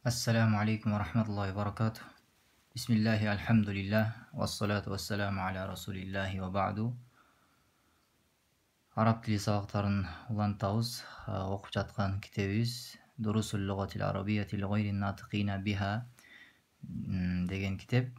Assalamu alaikum wa rahmatullahi wa barakatuh. Bismillahi alhamdulillah wa salatu wa salamu ala rasulillahi wa ba'du. Arab tili сабактарын улантабыз. Окуп жаткан китебибиз Дурусул лугатил арабиятил гайрин натиқина биха деген китеп.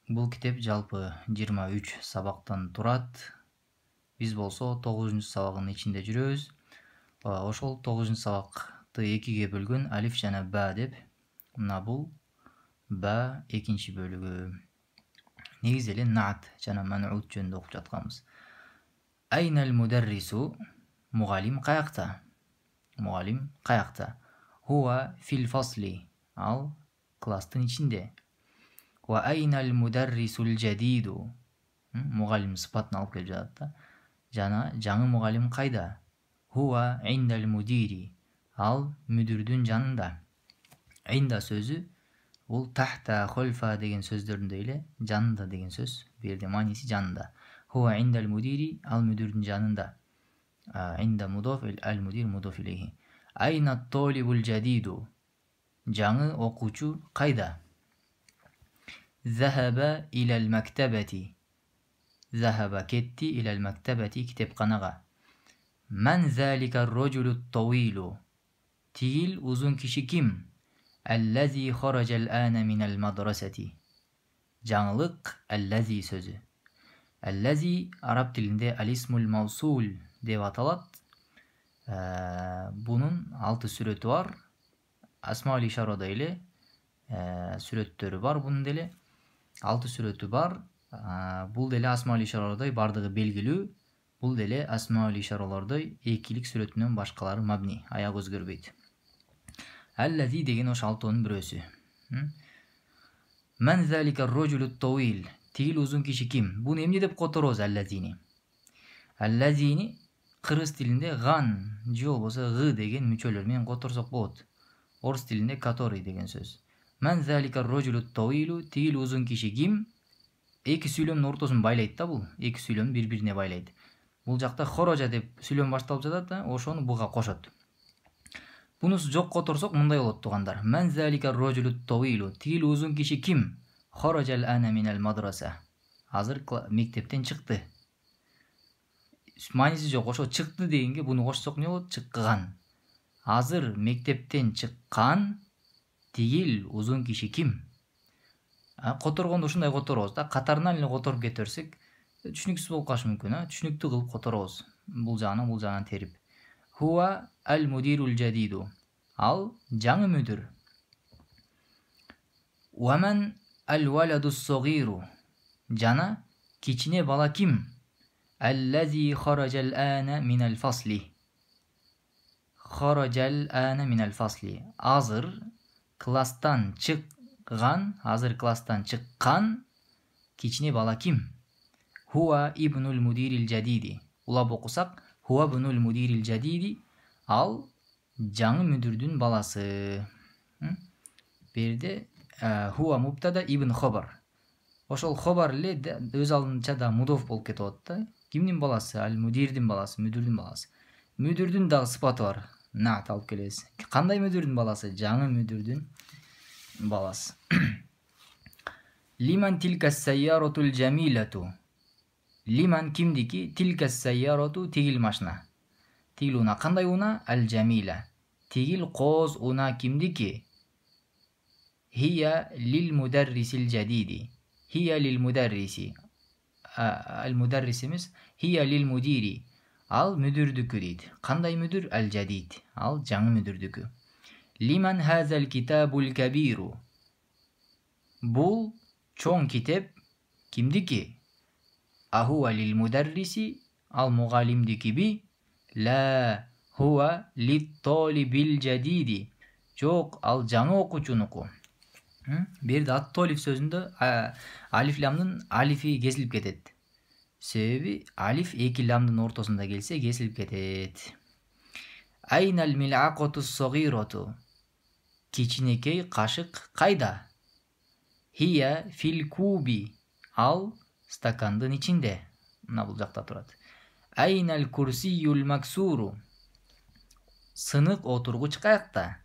Бул китеп жалпы 23 сабактан турат. Биз болсо 9-чу сабагынын ичинде жүрөбүз. Ошол 9-чу сабакты экиге бөлгөн алиф жана ба деп. Мына бул ба экинчи бөлүгү. Негизи эле наат жана ман'ут жөнүндө окуп жатканбыз. Айнал мударрису, мугалим каякта? Мугалим каякта? Хуа фил фасли, ал класстын ичинде. Ва айнал мударрисул жадиду, мугалим сыпатын алып келип жатат да. Жана жаңы мугалим кайда? Хуа индал мудири, ал мүдүрдүн жанында. Инда сөзү бул тахта, хольфа деген сөздөрүндө эле жанында деген сөз. Бу жерде мааниси жанында. Хуа индал мудири, ал мүдүрдүн жанында. Инда мудоф, ал мудир мудоф илейхи. Айна толибул жадиду, жаңы окуучу кайда? Захаба илал мактабати, захаба кетти илал мактабати, китепканага. Ман залика рожулу тавилу, тигил узун киши ким? Аллази хараджал ана минал мадрасати, жаңылык аллази сөзү. Аллази араб тилинде алисмул маусул деп аталат. Бунун 6 сүрөтү бар. Асмаул ишарада эле сүрөттөрү бар, бунун деле 6 сүрөтү бар. Бул деле асмаул ишаралардай бардыгы белгилүү. Бул деле асмаул ишаралардай экилик сүрөтүнөн башкалары мабни, аяк өзгөрбөйт. Аллази деген ош 6-нын бирөөсү. Ман залика рожулу тавил, тигил узун киши ким? Буну эмне деп которобуз аллазини? Аллазини кыргыз тилинде ган же болбосо гы деген мүчөлөр менен которсок болот. Орус тилинде который деген сөз. Ман залика рожулу тавилу, тигил узун киши ким? Эки сүйлөмдүн ортосун байлайт да бул. Эки сүйлөмдү бири-бирине байлайт. Бул жакта хорожа деп сүйлөм башталып жатат да, ошону буга кошот. Бунусу жок которсок мындай болот туугандар. Ман залика рожулу тавилу, тигил узун киши ким? Хараджал ана минал мадраса, азыр мектептен чыкты. Мааниси жок, ошо чыкты дегенге буну кошсок эмне болот? Чыккан. Азыр мектептен чыккан тигил узун киши ким? Которгондо ушундай которобуз да, катарынан эле которуп кете берсек түшүнүксүз болуп калышы мүмкүн, түшүнүктүү кылып которобуз. Бул жагынан терип. Хуа ал мудирул жадиду, ал жаңы мүдүр. Уаман ал валаду согиру, жана кичине бала ким? Аллази хараджал ана минал фасли, хараджал ана минал фасли, азыр класстан чыккан, азыр класстан чыккан кичине бала ким? Хуа ибнул мудирил жадиди, улап окусак хуа ибнул мудирил жадиди, ал жаңы мүдүрдүн баласы. Берде хуа муптада ибн хобар. Ошол хобар эле өз алдынча да мудоф болуп кетип атат да. Кимдин баласы? Ал мудирдин баласы, мүдүрдүн баласы. Мүдүрдүн дагы сыпаты бар. Наат алып келебиз. Кандай мүдүрдүн баласы? Жаңы мүдүрдүн баласы. Лиман тилка сайяратул жамилату, лиман кимдики? Тилка сайярату, тигил машина. Тигил уна кандай уна? Ал жамила, тигил кооз уна кимдики? Хия лил мударрисил жадиди, хия лил мударриси, ал мударрис эмес, хия лил мудири, ал мүдүрдүкү дейт. Кандай мүдүр? Ал жадид, ал жаңы мүдүрдүкү. Лиман хазал китабул кабиру, бул чоң китеп кимдики? Ахуа лил мударриси, ал мугалимдики би? Ла хуа лит толибил жадиди, жок, ал жаңы окуучунуку. Берде ат-толиб сөзүндө алиф ламдын алифи кесилип кетет. Себеби алиф эки ламдын ортосунда келсе кесилип кетет. Айнал мил'акату сагирату, кичинекей кашык кайда? Хия фил куби, ал стакандын ичинде. Мына бул жакта турат. Айнал курсиюл максуру, сынык отургуч каякта?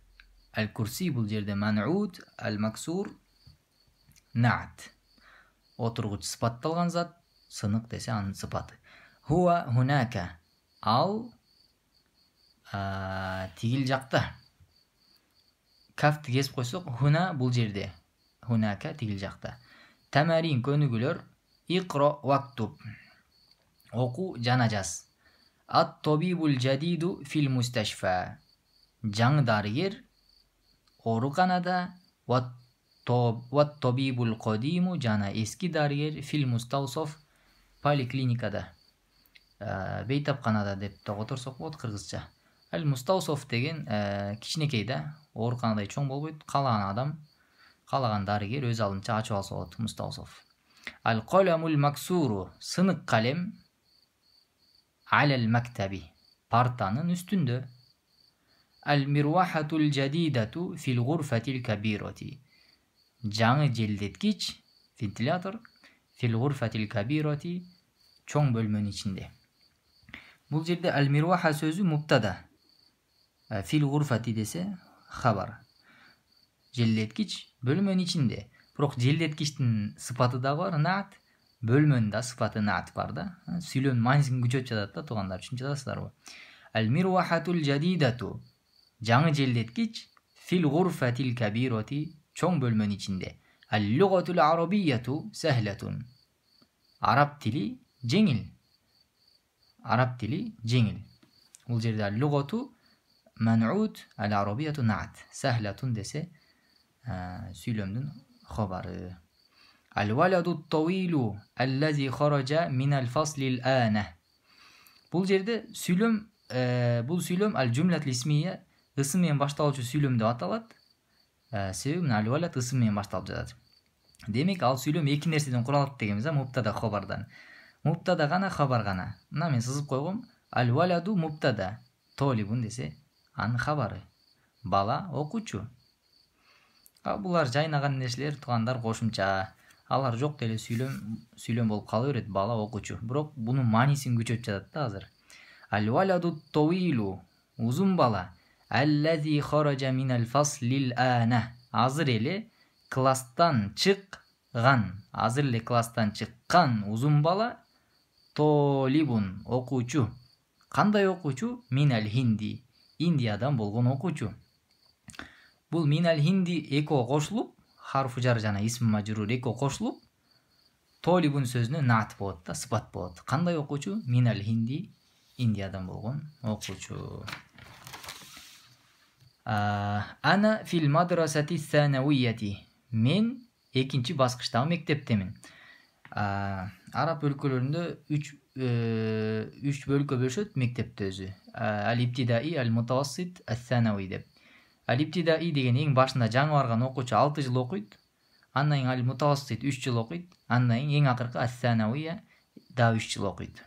Al kursi bul жерде man'ud, al maksur na'at. Oturguç sıpattалган zat, сынык dese анын sıpatı. Huwa hunaka. Al тигил жакта. Kafты kesip koysak huna bul жерде. Hunaka tигил жакта. Tamarin könügülөр. Iqra vaktub. Oku jana jaz. At-tabibul jadidu fil mustashfa. Жаңы дарыгер ооруканада. Wat-tabibul qadimu жана эски дарыгер fil mustawsaf поликлиникада. Бейтапканада деп тоготорсок болот кыргызча. Ал мустawsaf деген кичинекей да, ооруканадай чоң болбойт. Каалаган адам, каалаган дарыгер өз алдынча ачып алса болот mustawsaf. Al qalamul maksuru, сынык калем. Alel maktabi, parta'nın üstünde. Al mirwahatul jadidatu fil gurfatil kabirati. Жаңы желдеткич, ventilator, fil gurfatil kabirati, çoğ bölmenin içinde. Bu жерде al mirwaha sözü mubtada. Fil gurfati dese habar. Желдеткич bölmenin içinde. Бирок желдеткичтин sıfatı da var, naat. Bölmөнүн да sıfatı naat бар да. Сүйлөмдүн маанисин күчөтүп жатат да, туугандар, түшүнүп жатасыздарбы? Al mirwahatul jadidatu. Жаңы желдеткич fil gurfatil kabirati, çoğ bölmenin içinde. Al lugatul arabiyyatu sehletun. Arap dili жеңил. Arap dili жеңил. Бул жерде al lugatu man'ud, al arabiyyatu naat. Sehletun dese сүйлөмдүн habары. Al valadu tawilu allazi kharaja min al faslil ana. Бул жерде бул сүйлөм al jumlatul ismiye ысым менен башталуучу сүйлөм деп аталат. Себеби al valad ысым менен башталып жатат. Демек ал сүйлөм эки нерседен куралат дегенбиз, мубтада хабардан. Мубтада гана, хабар гана. Мына мен сызып койгом. Al valadu mubtada, толибун десе анын хабары. Бала окуучу. Булар жайнаган нерселер, туугандар, кошумча. Алар жок деле сүйлөм болуп кала берет, бала окуучу. Бирок бунун маанисин күчөтүп жатат да азыр. Al valadu tawilu, узун бала. Allazi kharaja min al faslil ana. Азыр эле класстан чыккан. Азыр эле класстан чыккан узун бала. Толибун, окуучу. Кандай окуучу? Минал хинди. Индиядан болгон окуучу. Бул минал хинди эко кошулуп, харфу жар жана исм мажрур эко кошулуп, толибун сөзүнө наат болот да, сыпат болот. Кандай окуучу? Минал хинди, Индиядан болгон окуучу. Ана фил мадрасати санавияти. Мен экинчи баскычтагы мектептемин. Араб өлкөлөрүндө 3 бөлкө бөлүшөт мектепти өзү. Ал-иптидаи, ал-мутавассит, ас-санави деп. Al-ibtidai деген эң башында жаңы барган окуучу 6 жыл окуйт. Андан кийин al-mutawassит 3 жыл окуйт. Андан кийин эң акыркы ас-санавия да 3 жыл окуйт.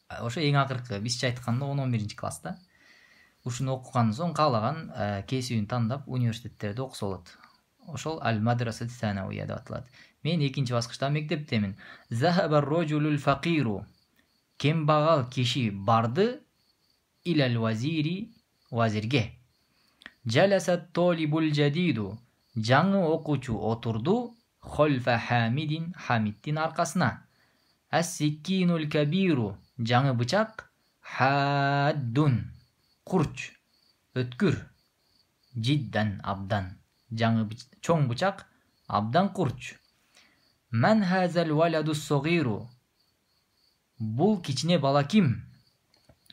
Ошо эң акыркы бизче айтканда 10-11 класста. Ушуну окугандан соң каалаган кесибин тандап университеттерде окуса болот. Ошол al-мадрасат санавия деп аталат. Мен экинчи баскычта мектептемин. Захабар роджулул факиру. Кембагал киши барды илал вазири, вазирге. Жаласат толибул жадиду. Жаңы окуучу отурду хольфа хамидин, Хамидтин аркасына. Ас-сиккинул кабиру. Жаңы бычак хаддун. Курч, өткүр. Жиддан, абдан. Жаңы чоң бычак абдан курч. Ман хазал валаду согиру. Бул кичине бала ким?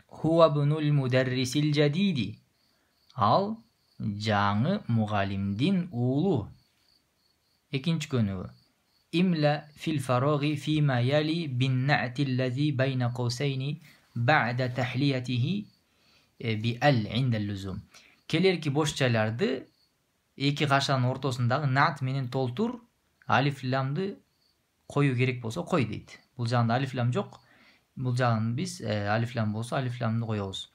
Хуа бунул мударрисил жадиди. Ал жаңы мугалимдин уулу. Экинчи көнүгү. Имла фил фароги фима яли бин на'тиллази байна каусайни бa'да tahliyatihi bi al inda al-luzum. Келерки бош жайларды эки кашанын ортосундагы наат менен толтур, алиф ламды коюу керек болсо кой дейт. Бул жагында алиф лам жок. Бул жагын биз алиф лам болсо алиф ламды коебуз.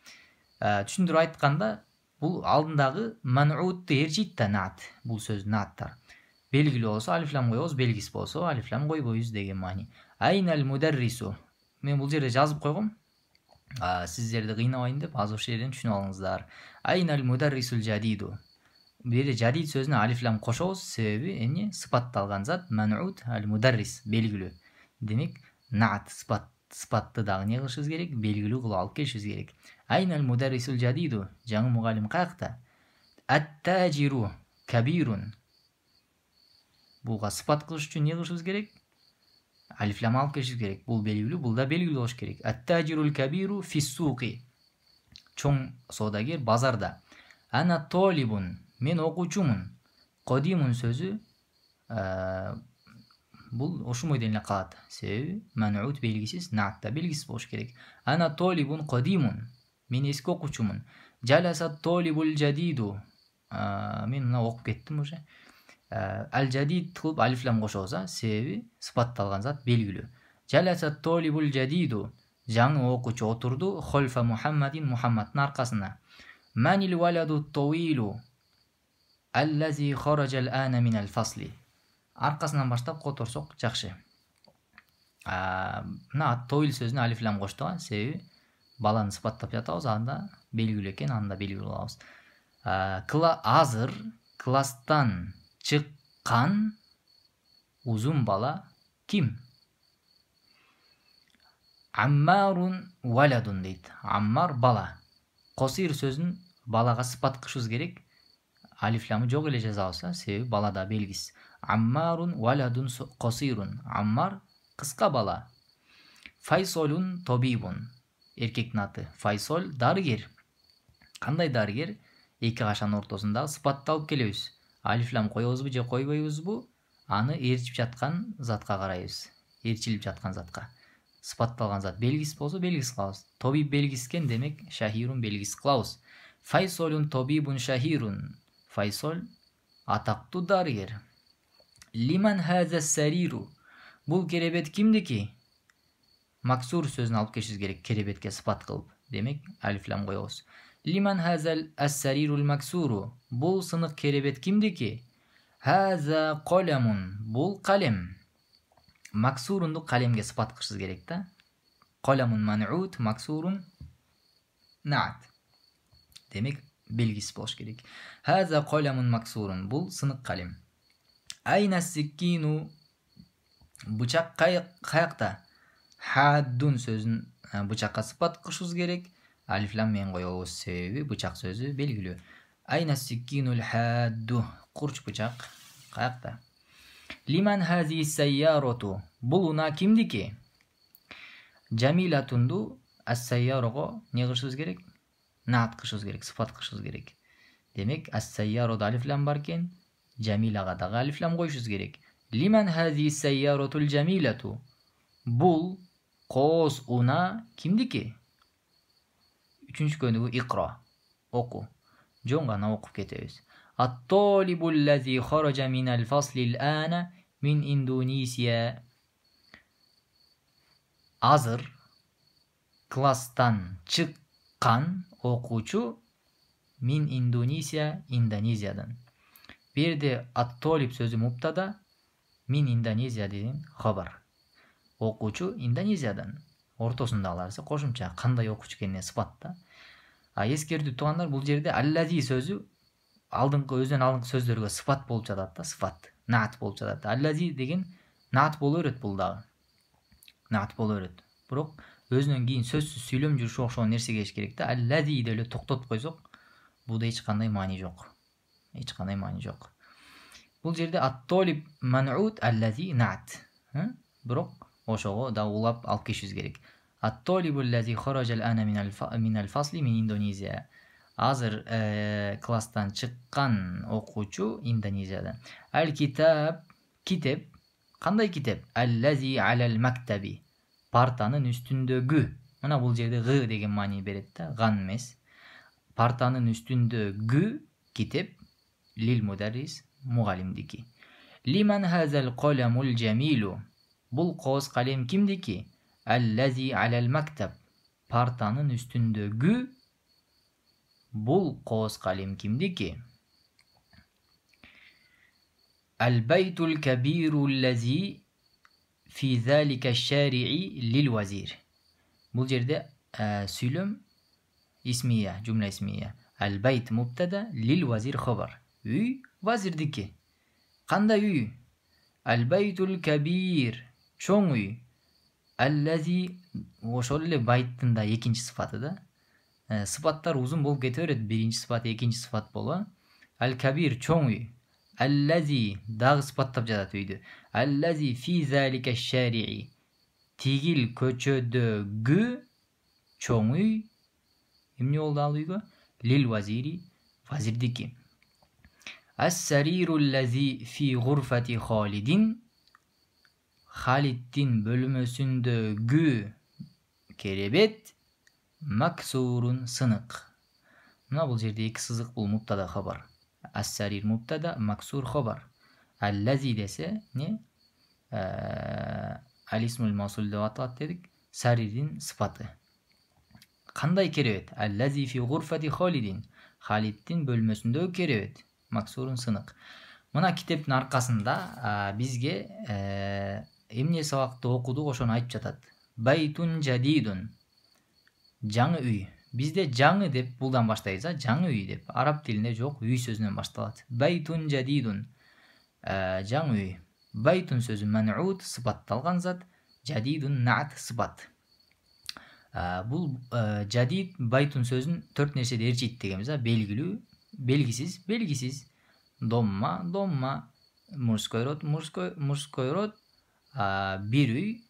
Түшүндүрүп айтканда, бул алдындагы ман'удты ээрчийт да наат. Бул сөз нааттар. Белгилүү болсо алиф лам коебуз, белгисиз болсо алиф лам койбойбуз деген маани. Айнал мударрису. Мен бул жерде жазып койгом. Сиздерди кыйнабайын деп, азыр ушул жерден түшүнүп алыңыздар. Айнал мударрисул жадиду. бул жерде жадид сөзүнө алиф лам кошобуз, себеби эмне? Сыпатталган зат ман'ут ал мударрис, белгилүү. Демек наат сыпатты дагы эмне кылышыбыз керек? Белгилүү кылып алып келишибиз керек. Айнал мударрисул жадиду, жаңы мугалим каякта? Ат-тажиру кабирун. Буга сыпат кылыш үчүн эмне кылышыбыз керек? Алиф лам алып келишибиз керек. Бул белгилүү, бул да белгилүү болуш керек. Ат-тажирул кабиру фис-суqi. Чоң соодагер базарда. Ана толибун, мен окуучумун. Кодимун сөзү бул ошомой эле калат. Себеби ман'ут белгисиз, наат да белгисиз болуш керек. Ана толибун кодимун, мен эски окуучумун. Жаласа толибул жадиду, мен мына окуп кеттим уже. Ал-жадид кылып алиф лам кошобуз, себеби сыпатталган зат белгилүү. Жаласа толибул жадиду, жаңы окуучу отурду. Хольфа Мухаммадин, Мухаммаддын аркасына. Манил валаду тоуилу аллази хараджал ана минал фасли. Аркасынан баштап которсок жакшы. Мына ат-тоил сөзүнө алиф лам коштук, себеби баланы сыпаттап жатабыз, анда белгилүү экен, анда белгилүү кылабыз. Азыр класстан чыккан узун бала ким? Аммарун валадун дейт. Аммар бала. Косир сөзүн балага сыпат кылышыбыз керек. Алиф ламы жок эле жазабыз, себеби бала да белгисиз. Аммарун валадун косирун. Аммар кыска бала. Файсолун тобибун. Эркектин аты. Файсол дарыгер. Кандай дарыгер? Эки кашанын ортосундагы сыпатты алып келебиз. Алиф лам коебузбу же койбойбузбу? Аны ээрчип жаткан затка карайбыз. Ээрчилип жаткан затка. Сыпатталган зат белгисиз болсо белгисиз кылабыз. Тобиб белгискен, демек шахирун белгисиз кылабыз. Файсолун тобибун шахирун. Файсол атактуу дарыгер. Лиман хаза сариру. Бул керебет кимдики? Максур сөзүн алып келишибиз керек, керебетке сыпат кылып. Демек алиф лам коебуз. Лиман хазал ас-сарирул максуру. Бул сынык керебет кимдики? Хаза қаламун. Бул калем. Максурунду калемге сыпат кылышыбыз керек да. Қаламун ман'ут, максурун наат. Демек белгисиз болуш керек. Хаза қаламун максурун. Бул сынык калем. Айна сиккину. Бычак каякта? Хаддун сөзүн бычакка сыпат кылышыбыз керек. Алиф лам менен коебуз, себеби бычак сөзү белгилүү. Айна сиккинул хадду. Курч бычак каякта? Лиман хази сайяроту. Бул уна кимдики? Жамилатунду ас-сайярого не кылышыбыз керек? Наат кылышыбыз керек, сыпат кылышыбыз керек. Демек ас-сайярода алиф лам бар экен, Жамилага дагы алиф лам коюшубуз керек. Лиман хази сайяротул жамилату. Бул кооз уна кимдики? Үчүнчү көнүгү икра. Оку. Жөн гана окуп кетебиз. Ат-толибул лази хаража минал фасли ал-ана мин Индонезия. Азыр класстан чыккан окуучу мин Индонезия, Индонезиядан. Бу жерде ат-толиб сөзү муптада, мин Индонезия деген хабар. Окуучу Индонезиядан. Ортосундагыларсы кошумча кандай окуучу экенине сыпатта. Эскертүү туугандар, бул жерде аллази сөзү алдыңкы өзүнөн алдыңкы сөздөргө сыпат болуп жатат да, сыпат, наат болуп жатат. Аллази деген наат боло берет, бул дагы. Наат боло берет. Бирок өзүнөн кийин сөзсүз сүйлөм жүрүшү окшогон нерсе келиш керек да. Аллази деп эле токтотуп койсок, буда эч кандай маани жок. Эч кандай маани жок. Бул жерде ат-толиб ман'ут, аллази наат. Бирок ошого да улап алып келишибиз керек. Ат-толибул лази хаража ал-ана минал фасли мин Индонезия. Азыр класстан чыккан окуучу Индонезиядан. Ал-китаб, китеп. Кандай китеп? Аллази алал мактаби. Партанын үстүндөгү. Мына бул жерде г деген маани берет да, ган эмес. Партанын үстүндөгү китеп лил мударрис, мугалимдики. Лиман хазал қаламул жамилу. Бул кооз калем кимдики? Аллази алал мактаб. Партанын үстүндөгү бул кооз калем кимдики? Ал-байтул кабиру лази фи залика шари'i лил вазир. Бул жерде сүйлөм исмия, жумла исмия. Ал-байт мубтада, лил вазир хабар. Үй вазирдики. Кандай үй? Аль-байтул кабир, чоң үй. Аллази, ошол эле байттын да экинчи сыфаты да. Сыпаттар узун болуп кете берет. Биринчи сыфат, экинчи сыфат болуп. Аль-кабир, чоң үй. Аллази, дагы сыпаттап жатат үйдү. Аллази фи залика шари'i. Тигил көчөдөгү чоң үй. Эмне болду ал үйгө? Лил вазири, вазирдики. Ас-сариру лази фи гурфати Халидин. Халиддин бөлмөсүндөгү керебет максурун, сынык. Мына бул жерде эки сызык, бул муптада хабар. Ас-сарир муптада, максур хабар. Аллази десе не? Алисмул маусул деп аталат дедик. Сарирдин сыпаты. Кандай керебет? Аллази фи гурфати Халидин. Халиддин бөлмөсүндөгү керебет. Максурун, сынык. Мына китептин аркасында бизге эмне сабакты окудук, ошону айтып жатат. Байтун жадидун. Жаңы үй. Бизде жаңы деп булдан баштайбыз, жаңы үй деп. Араб тилинде жок, үй сөзүнөн башталат. Байтун жадидун. Жаңы үй. Байтун сөзү ман'ут, сыпатталган зат. Жадидун на'т, сыпат. Бул жадид байтун сөзүн 4 нерседе ээрчийт дегенбиз, белгилүү, белгисиз, белгисиз. Домма, домма. Мужской род, мужской род. Бир үй,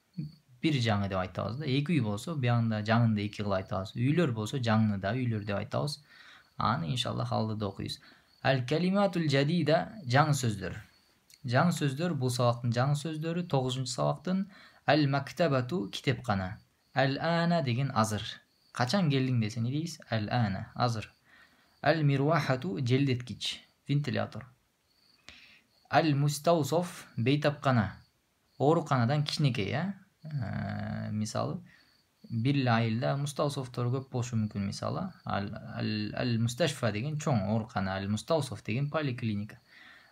бир жаңы деп айтабыз да. Эки үй болсо, биягында жаңынды эки кылып айтабыз. Үйлөр болсо, жаңныда үйлөр деп айтабыз. Аны иншаллах алдыда окуйбуз. Аль-калиматул жадида, жаңы сөздөр. Жаңы сөздөр, бул сабактын жаңы сөздөрү 9-чу сабактын. Аль-мактабату, китепкана. Аль-ана деген азыр. Качан келдиң десе не дейбиз? Аль-ана, азыр. Аль-мирвахату, желдеткич, вентилятор. Аль-мустаусоф, бейтапкана. Ооруканадан кичинекей, мисалы бир айылда мустаусофтор көп болушу мүмкүн, мисалы. Аль-мусташфа деген чоң оорукана, аль-мустаусоф деген поликлиника.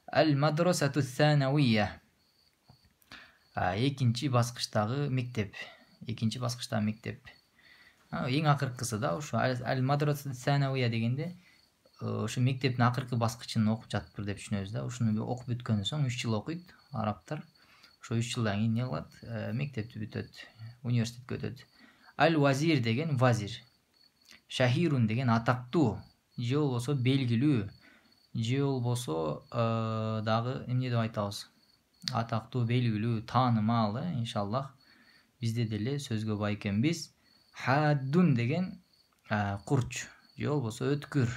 Аль-мадрасату санавия. Экинчи баскычтагы мектеп. Экинчи баскычтагы мектеп. Эң акыркысы да ушу аль-мадрасату санавия дегенде ушу мектептин акыркы баскычын окуп жатыптыр деп түшүнөбүз да. Ушуну окуп бүткөндөн соң 3 жыл окуйт арабтар. Ошо 3 жылдан кийин не кылат? Мектепти бүтөт, университетке өтөт. Аль-вазир деген вазир. Шахирун деген атактуу, же болбосо белгилүү, же болбосо дагы эмне деп айтабыз? Атактуу, белгилүү, таанымал, иншаллах. Бизде деле сөзгө бай экенбиз. Хаддун деген курч, же болбосо өткүр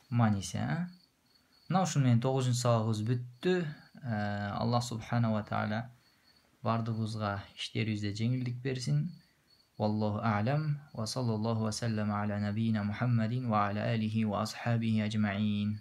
мааниси. Мына ушуну менен 9-чу сабагыбыз бүттү. Аллах субхана ва таала бардыгыбызга иштерибизде жеңилдик берсин. Wallahu a'lam wa sallallahu wa sallama ala nabiyyina Muhammadin wa ala alihi wa ashabihi ajma'in.